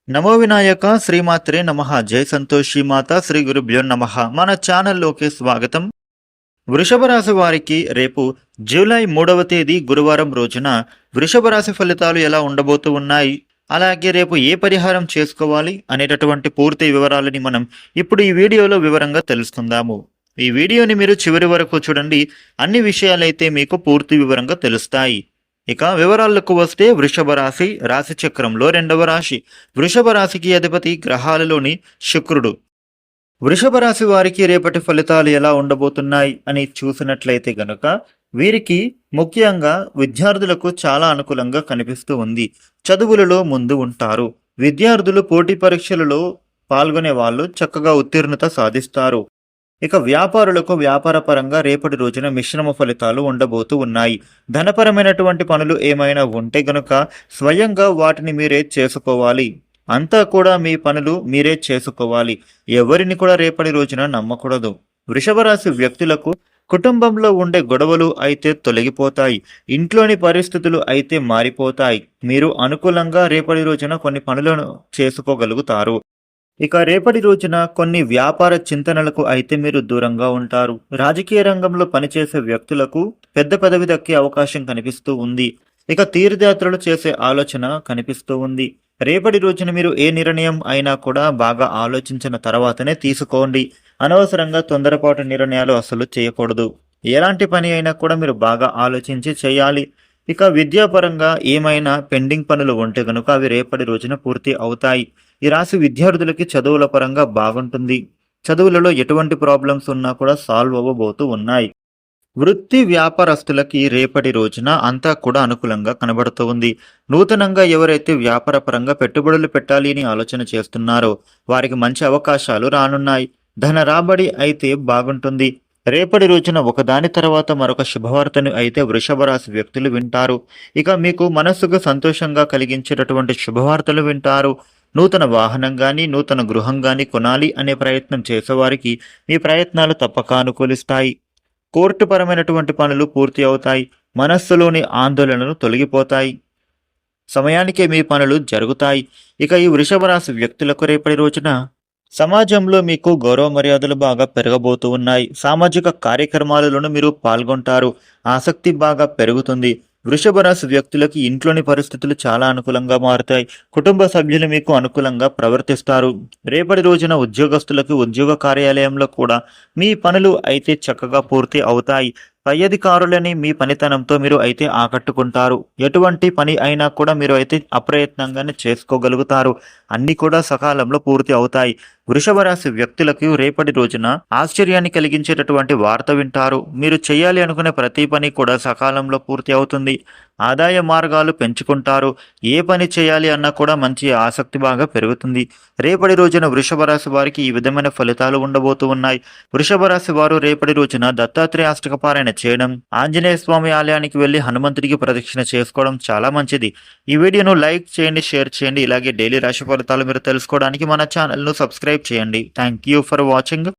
నమో వినాయక శ్రీమాత్రే నమః. జై సంతోషి మాత శ్రీ గురుభ్యో నమః. మన ఛానల్లోకి స్వాగతం. వృషభ రాశి వారికి రేపు జూలై 3వ తేదీ గురువారం రోజున వృషభ రాశి ఫలితాలు ఎలా ఉండబోతూ ఉన్నాయి, అలాగే రేపు ఏ పరిహారం చేసుకోవాలి అనేటటువంటి పూర్తి వివరాలని మనం ఇప్పుడు ఈ వీడియోలో వివరంగా తెలుసుకుందాము. ఈ వీడియోని మీరు చివరి వరకు చూడండి. అన్ని విషయాలైతే మీకు పూర్తి వివరంగా తెలుస్తాయి. ఇక వివరాలకు వస్తే వృషభ రాశి రాశి చక్రంలో 2వ రాశి. వృషభ రాశికి అధిపతి గ్రహాలలోని శుక్రుడు. వృషభ రాశి వారికి రేపటి ఫలితాలు ఎలా ఉండబోతున్నాయి అని చూసినట్లయితే గనుక వీరికి ముఖ్యంగా విద్యార్థులకు చాలా అనుకూలంగా కనిపిస్తూ ఉంది. చదువులలో ముందు ఉంటారు. విద్యార్థులు పోటీ పరీక్షలలో పాల్గొనే వాళ్ళు చక్కగా ఉత్తీర్ణత సాధిస్తారు. ఇక వ్యాపారులకు వ్యాపార పరంగా రేపటి రోజున మిశ్రమ ఫలితాలు ఉండబోతూ ఉన్నాయి. ధనపరమైనటువంటి పనులు ఏమైనా ఉంటే గనుక స్వయంగా వాటిని మీరే చేసుకోవాలి. అంతా కూడా మీ పనులు మీరే చేసుకోవాలి. ఎవరిని కూడా రేపటి రోజున నమ్మకూడదు. వృషభ రాశి వ్యక్తులకు కుటుంబంలో ఉండే గొడవలు అయితే తొలగిపోతాయి. ఇంట్లోని పరిస్థితులు అయితే మారిపోతాయి. మీరు అనుకూలంగా రేపటి రోజున కొన్ని పనులను చేసుకోగలుగుతారు. ఇక రేపటి రోజున కొన్ని వ్యాపార చింతనలకు అయితే మీరు దూరంగా ఉంటారు. రాజకీయ రంగంలో పనిచేసే వ్యక్తులకు పెద్ద పదవి దక్కే అవకాశం కనిపిస్తూ ఉంది. ఇక తీర్థయాత్రలు చేసే ఆలోచన కనిపిస్తూ ఉంది. రేపటి రోజున మీరు ఏ నిర్ణయం అయినా కూడా బాగా ఆలోచించిన తర్వాతనే తీసుకోండి. అనవసరంగా తొందరపాటు నిర్ణయాలు అసలు చేయకూడదు. ఎలాంటి పని అయినా కూడా మీరు బాగా ఆలోచించి చేయాలి. ఇక విద్యాపరంగా ఏమైనా పెండింగ్ పనులు ఉంటే కనుక అవి రేపటి రోజున పూర్తి అవుతాయి. ఈ రాశి విద్యార్థులకి చదువుల పరంగా బాగుంటుంది. చదువులలో ఎటువంటి ప్రాబ్లమ్స్ ఉన్నా కూడా సాల్వ్ అవ్వబోతూ ఉన్నాయి. వృత్తి వ్యాపారస్తులకి రేపటి రోజున అంతా కూడా అనుకూలంగా కనబడుతూ ఉంది. నూతనంగా ఎవరైతే వ్యాపార పరంగా పెట్టుబడులు పెట్టాలి అని ఆలోచన చేస్తున్నారో వారికి మంచి అవకాశాలు రానున్నాయి. ధన రాబడి అయితే బాగుంటుంది. రేపటి రోజున ఒకదాని తర్వాత మరొక శుభవార్తను అయితే వృషభ రాశి వ్యక్తులు వింటారు. ఇక మీకు మనస్సుకు సంతోషంగా కలిగించేటటువంటి శుభవార్తలు వింటారు. నూతన వాహనం కానీ నూతన గృహం కానీ కొనాలి అనే ప్రయత్నం చేసేవారికి మీ ప్రయత్నాలు తప్పక అనుకూలిస్తాయి. కోర్టు పరమైనటువంటి పనులు పూర్తి అవుతాయి. మనస్సులోని ఆందోళనలు తొలగిపోతాయి. సమయానికే మీ పనులు జరుగుతాయి. ఇక ఈ వృషభ రాశి వ్యక్తులకు రేపటి రోజున సమాజంలో మీకు గౌరవ మర్యాదలు బాగా పెరగబోతూ ఉన్నాయి. సామాజిక కార్యక్రమాలలోనూ మీరు పాల్గొంటారు. ఆసక్తి బాగా పెరుగుతుంది. వృషభ రాశి వ్యక్తులకి ఇంట్లోని పరిస్థితులు చాలా అనుకూలంగా మారుతాయి. కుటుంబ సభ్యులు మీకు అనుకూలంగా ప్రవర్తిస్తారు. రేపటి రోజున ఉద్యోగస్తులకు ఉద్యోగ కార్యాలయంలో కూడా మీ పనులు అయితే చక్కగా పూర్తి అవుతాయి. పై అధికారులని మీ పనితనంతో మీరు అయితే ఆకట్టుకుంటారు. ఎటువంటి పని అయినా కూడా మీరు అయితే అప్రయత్నంగానే చేసుకోగలుగుతారు. అన్ని కూడా సకాలంలో పూర్తి అవుతాయి. వృషభ రాశి వ్యక్తులకు రేపటి రోజున ఆశ్చర్యాన్ని కలిగించేటటువంటి వార్త వింటారు. మీరు చేయాలి అనుకునే ప్రతి పని కూడా సకాలంలో పూర్తి అవుతుంది. ఆదాయ మార్గాలు పెంచుకుంటారు. ఏ పని చేయాలి అన్నా కూడా మంచి ఆసక్తి బాగా పెరుగుతుంది. రేపటి రోజున వృషభ రాశి వారికి ఈ విధమైన ఫలితాలు ఉండబోతూ ఉన్నాయి. వృషభ రాశి వారు రేపటి రోజున దత్తాత్రేయ అష్టక పారాయణ చేయడం, ఆంజనేయ స్వామి ఆలయానికి వెళ్లి హనుమంతుడికి ప్రదక్షిణ చేసుకోవడం చాలా మంచిది. ఈ వీడియోను లైక్ చేయండి, షేర్ చేయండి. ఇలాగే డైలీ రాశి ఫలితాలు మీరు తెలుసుకోవడానికి మన ఛానల్ను సబ్స్క్రైబ్ చేయండి. Thank you for watching.